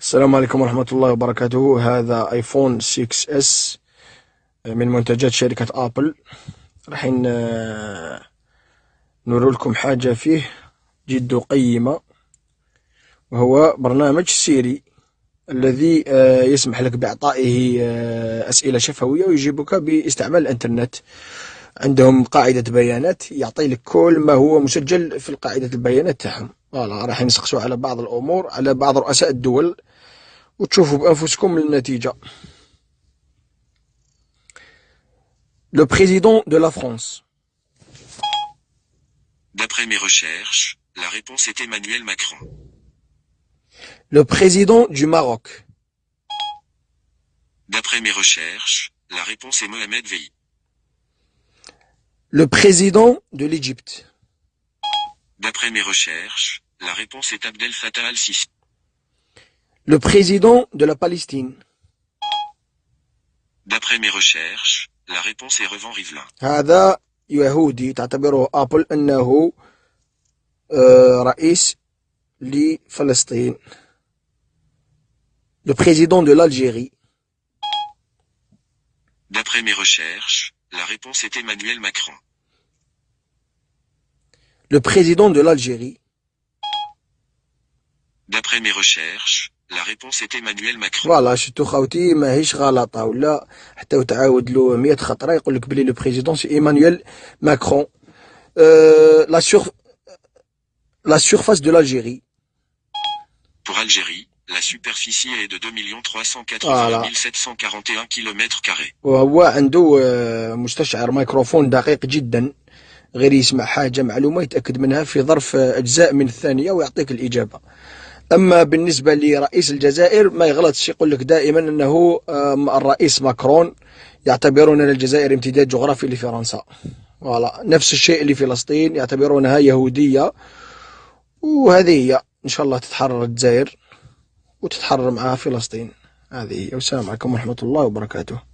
السلام عليكم ورحمة الله وبركاته. هذا ايفون 6 اس من منتجات شركة ابل. راح نوري لكم حاجة فيه جد قيمة، وهو برنامج سيري الذي يسمح لك بإعطائه أسئلة شفوية ويجيبك باستعمال الإنترنت. عندهم قاعدة بيانات يعطي لك كل ما هو مسجل في قاعدة البيانات تاعهم. فوالا راح نسقسوا على بعض الأمور، على بعض رؤساء الدول، وتشوفوا بأنفسكم النتيجة. Le président de la France. D'après mes recherches, la réponse est Emmanuel Macron. Le président du Maroc. D'après mes recherches, la réponse est Mohamed VI. Le président de l'Égypte. D'après mes recherches, la réponse est Abdel Fattah al-Sisi. Le président de la Palestine. D'après mes recherches, la réponse est Revent Rivlin. هذا يهودي تعتبره أبل أنه رئيس لفلسطين. Le président de l'Algérie. D'après mes recherches, la réponse est Emmanuel Macron. Le président de l'Algérie. D'après mes recherches, la réponse est Emmanuel Macron. فوالا شفتو خاوتي ماهيش غلطة، ولا حتى وتعاود له 100 خطرة يقول لك بلي لو بريزيدون سي ايمانويل ماكرون. La surface de l'Algérie. Pour Algérie, la superficie est de 2 380 741 km². وهو عنده مستشعر ميكروفون دقيق جدا، غير يسمع حاجة معلومة يتأكد منها في ظرف أجزاء من الثانية ويعطيك الإجابة. أما بالنسبة لرئيس الجزائر ما يغلطش، يقول لك دائما أنه الرئيس ماكرون، يعتبرون الجزائر امتداد جغرافي لفرنسا. فوالا نفس الشيء لفلسطين، يعتبرونها يهودية. وهذه هي، إن شاء الله تتحرر الجزائر وتتحرر معها فلسطين. هذه هي، والسلام عليكم ورحمة الله وبركاته.